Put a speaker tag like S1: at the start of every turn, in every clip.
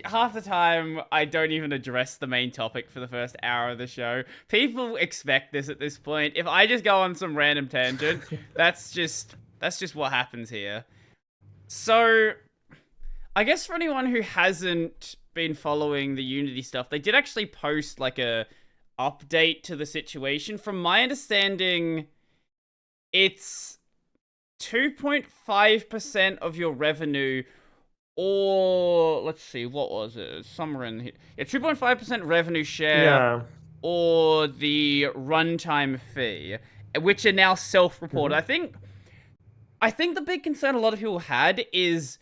S1: half the time I don't even address the main topic for the first hour of the show. People expect this at this point. If I just go on some random tangent, that's just what happens here. So, I guess for anyone who hasn't been following the Unity stuff, they did actually post like a update to the situation. From my understanding, it's 2.5% of your revenue, or let's see, what was it? Somewhere in here. Yeah, 2.5% revenue share
S2: Yeah.
S1: or the runtime fee, which are now self-reported.
S2: Hmm.
S1: I think the big concern a lot of people had is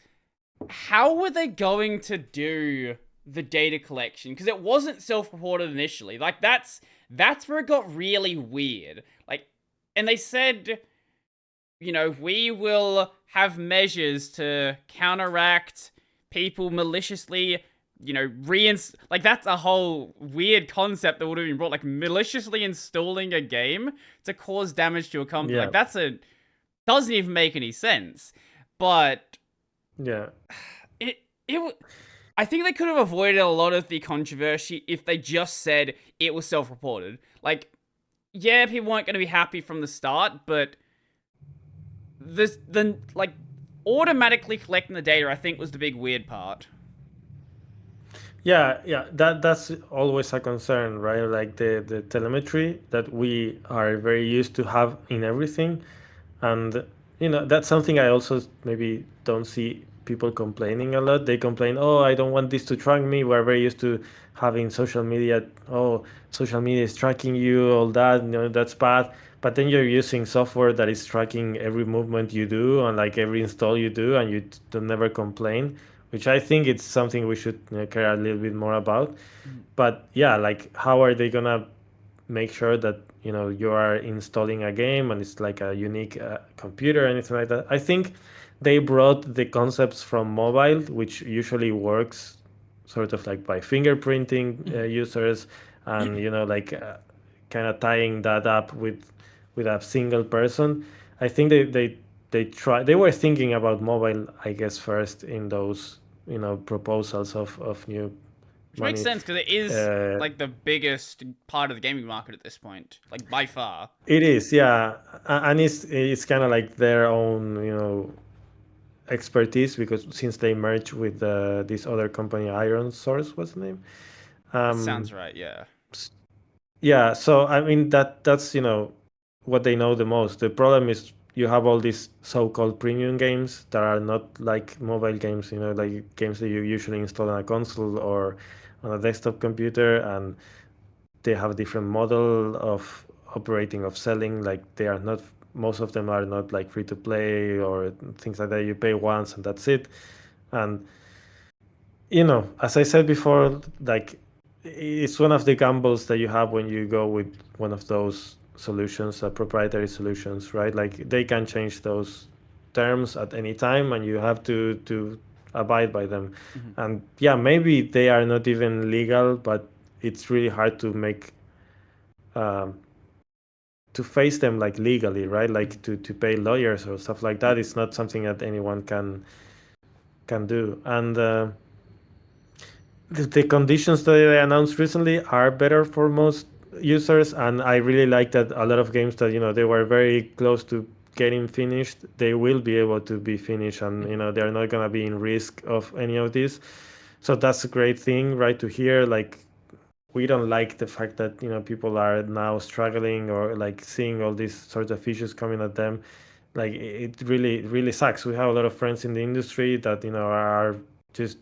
S1: how were they going to do the data collection? Because it wasn't self-reported initially. Like that's where it got really weird. Like, and they said, we will have measures to counteract people maliciously, like that's a whole weird concept that would have been brought, like maliciously installing a game to cause damage to a company. Like
S2: Yeah.
S1: that's a doesn't even make any sense. But
S2: Yeah.
S1: it I think they could have avoided a lot of the controversy if they just said it was self-reported. Like, yeah, people weren't going to be happy from the start, but the like automatically collecting the data, I think, was the big weird part.
S2: Yeah, yeah, that's always a concern, right? Like the telemetry that we are very used to have in everything, and that's something I also maybe don't see people complaining a lot. They complain, "Oh, I don't want this to track me." We're very used to having social media. Oh, social media is tracking you, all that. That's bad. But then you're using software that is tracking every movement you do and like every install you do, and you don't never complain, which I think it's something we should care a little bit more about. But yeah, like how are they gonna make sure that you are installing a game and it's like a unique computer or anything like that? I think they brought the concepts from mobile, which usually works sort of like by fingerprinting users, and like kind of tying that up with a single person. I think they were thinking about mobile, I guess, first in those proposals of new
S1: Which makes
S2: money.
S1: sense because it is
S2: uh,
S1: like the biggest part of the gaming market at this point, like by far.
S2: It is, yeah, and it's kind of like their own, expertise, because since they merged with this other company, Iron Source, what's the name?
S1: That sounds
S2: Um,
S1: right. Yeah.
S2: yeah, so I mean that's what they know the most. The problem is you have all these so-called premium games that are not like mobile games, like games that you usually install on a console or on a desktop computer, and they have a different model of operating, of selling. Like they are not, most of them are not like free to play or things like that. You pay once and that's it. And as I said before, like it's one of the gambles that you have when you go with one of those solutions, proprietary solutions, right? Like they can change those terms at any time, and you have to abide by them.
S1: Mhm.
S2: And yeah, maybe they are not even legal, but it's really hard to make um, to face them like legally, right? Like to pay lawyers or stuff like that. It's not something that anyone can do. And the conditions that they announced recently are better for most users, and I really like that a lot of games that they were very close to getting finished, they will be able to be finished, and they're not going to be in risk of any of this. So that's a great thing, right, to hear. Like we don't like the fact that people are now struggling or like seeing all these sorts of issues coming at them. Like it really sucks. We have a lot of friends in the industry that are just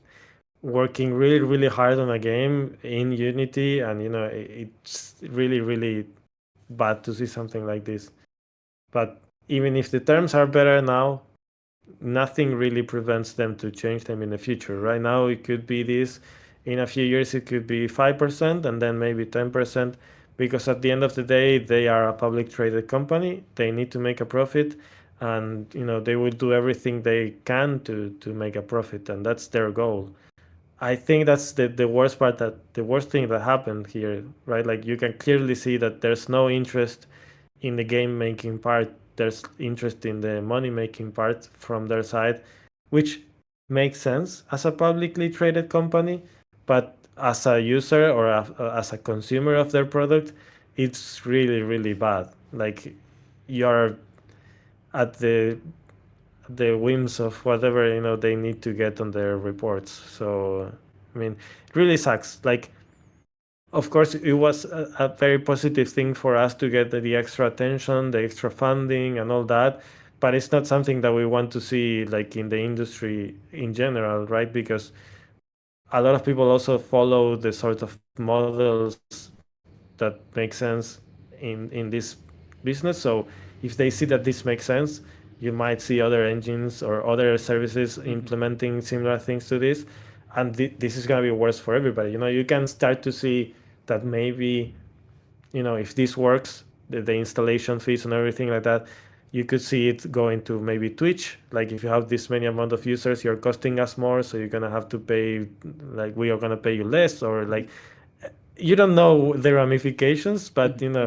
S2: working really hard on a game in Unity, and it's really bad to see something like this. But even if the terms are better now, nothing really prevents them to change them in the future. Right now it could be this, in a few years it could be 5%, and then maybe 10%, because at the end of the day they are a public traded company. They need to make a profit, and they will do everything they can to make a profit, and that's their goal. I think that's the worst part, that the worst thing that happened here, right? Like you can clearly see that there's no interest in the game making part. There's interest in the money making part from their side, which makes sense as a publicly traded company, but as a user or as a consumer of their product, it's really really bad. Like you're at the whims of whatever they need to get on their reports. So I mean, it really sucks. Like of course it was a very positive thing for us to get the extra attention, the extra funding and all that, but it's not something that we want to see like in the industry in general, right? Because a lot of people also follow the sort of models that make sense in this business. So if they see that this makes sense, you might see other engines or other services
S1: Hmm.
S2: implementing similar things to this, and this is going to be worse for everybody. You can start to see that maybe if this works, the installation fees and everything like that, you could see it going to maybe Twitch. Like if you have this many amount of users, you're costing us more, so you're gonna have to pay, like we are gonna pay you less, or
S1: Hmm.
S2: like you don't know the ramifications, but
S1: Hmm.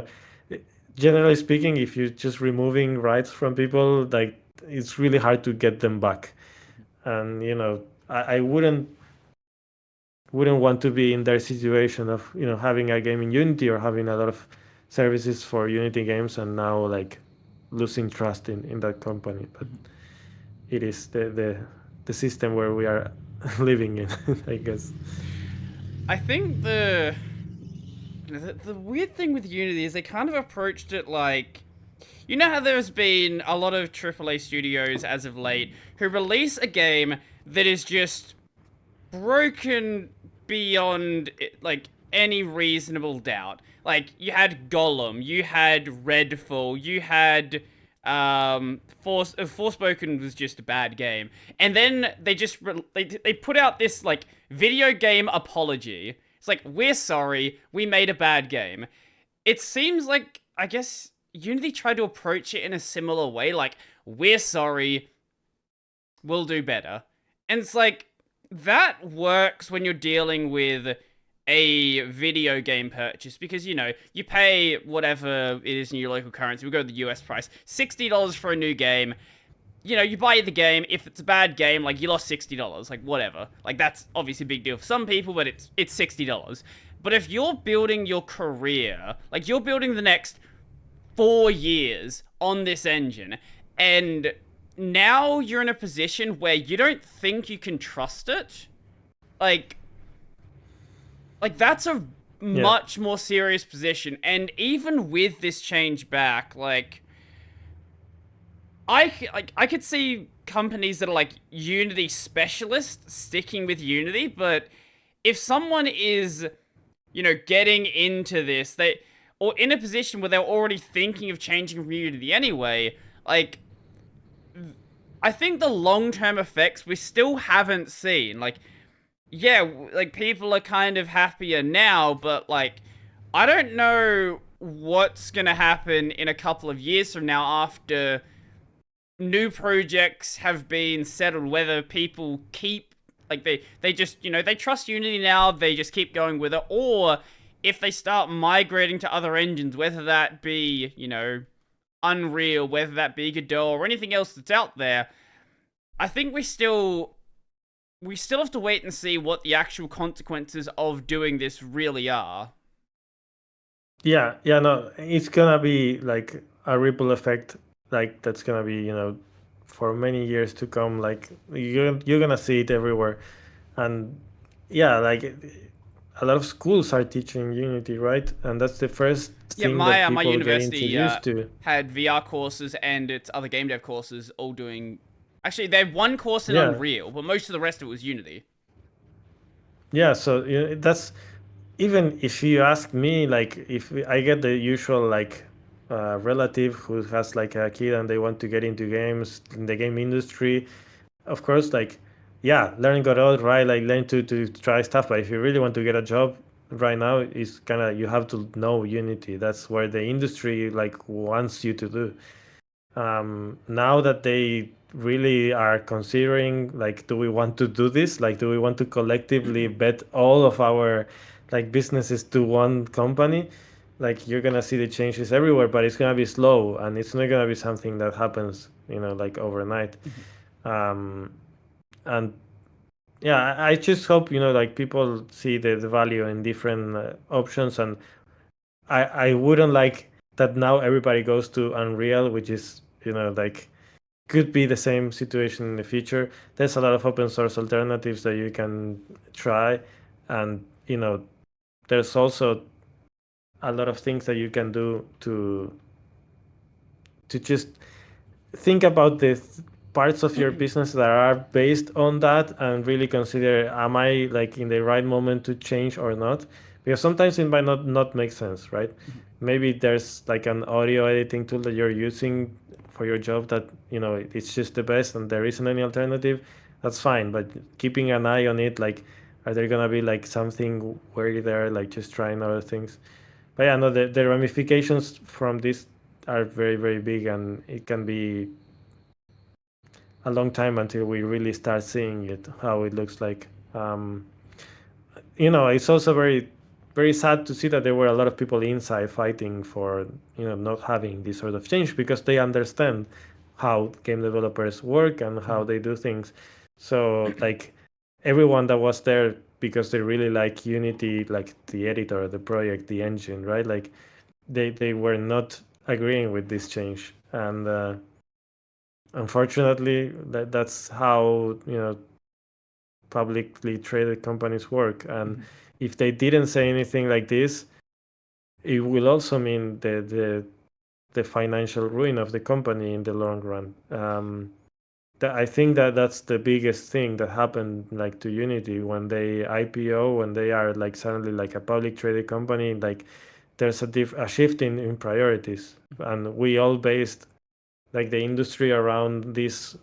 S2: generally speaking, if you're just removing rights from people, like it's really hard to get them back. And I wouldn't want to be in their situation of having a game in Unity or having a lot of services for Unity games and now like losing trust in that company. But
S1: Hmm.
S2: it is the system where we are living in, I guess.
S1: I think the weird thing with Unity is they kind of approached it like, you know how there's been a lot of AAA studios as of late who release a game that is just broken beyond like any reasonable doubt. Like you had Gollum, you had Redfall, you had Forspoken was just a bad game, and then they put out this like video game apology. It's like, we're sorry, we made a bad game. It seems like, I guess, Unity tried to approach it in a similar way, like, we're sorry, we'll do better. And it's like, that works when you're dealing with a video game purchase because, you pay whatever it is in your local currency. We'll go with the US price, $60 for a new game. You buy the game. If it's a bad game, like, you lost $60, like, whatever. Like, that's obviously a big deal for some people, but it's $60. But if you're building your career, like, you're building the next 4 years on this engine, and now you're in a position where you don't think you can trust it, like, that's a
S2: Yeah.
S1: much more serious position. And even with this change back, like, I could see companies that are like Unity specialists sticking with Unity, but if someone is, getting into this, they or in a position where they're already thinking of changing from Unity anyway, like, I think the long-term effects we still haven't seen. Like, yeah, like, people are kind of happier now, but like, I don't know what's gonna happen in a couple of years from now after new projects have been settled, whether people keep, like, they just, they trust Unity now, they just keep going with it, or if they start migrating to other engines, whether that be, Unreal, whether that be Godot or anything else that's out there. I think we still have to wait and see what the actual consequences of doing this really are.
S2: Yeah, yeah, no, it's gonna be like a ripple effect, like that's gonna be, for many years to come. Like you're gonna see it everywhere, and yeah, like a lot of schools are teaching Unity, right? And that's the first
S1: Yeah,
S2: thing that
S1: my
S2: people get
S1: university
S2: introduced to.
S1: had VR courses and its other game dev courses all doing. Actually, they had one course in
S2: Yeah,
S1: Unreal, but most of the rest of it was Unity.
S2: yeah. So that's even if you ask me, like if I get the usual like relative who has like a kid and they want to get into games in the game industry, of course, like yeah, learn Godot, right? Like learn to try stuff. But if you really want to get a job right now, it's kind of you have to know Unity. That's where the industry like wants you to do. Now that they really are considering like, do we want to do this? Like, do we want to collectively bet all of our like businesses to one company? Like, you're gonna see the changes everywhere, but it's gonna be slow, and it's not gonna be something that happens, like overnight. Um, and yeah, I just hope, like people see the value in different options. And I wouldn't like that now everybody goes to Unreal, which is, like could be the same situation in the future. There's a lot of open source alternatives that you can try. And, there's also a lot of things that you can do to just think about the parts of your business that are based on that, and really consider, am I like in the right moment to change or not? Because sometimes it might not make sense, right? Maybe there's like an audio editing tool that you're using for your job that it's just the best and there isn't any alternative. That's fine, but keeping an eye on it, like, are there gonna be like something where they're like just trying other things? But yeah, no, the ramifications from this are very, very big, and it can be a long time until we really start seeing it, how it looks like. It's also very, very sad to see that there were a lot of people inside fighting for, not having this sort of change, because they understand how game developers work and how they do things. So, like, everyone that was there because they really like Unity, like the editor, the project, the engine, right? Like, they were not agreeing with this change. And unfortunately, that's how publicly traded companies work. And if they didn't say anything like this, it will also mean the financial ruin of the company in the long run. I think that's the biggest thing that happened, like, to Unity when they IPO, when they are like suddenly like a public traded company. Like, there's a shift in priorities, and we all based like the industry around this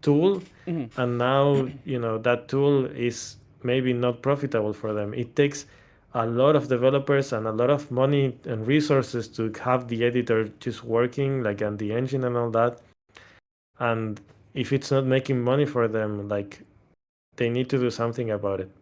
S2: tool. And now that tool is maybe not profitable for them. It takes a lot of developers and a lot of money and resources to have the editor just working, like, and the engine and all that. And if it's not making money for them, like, they need to do something about it.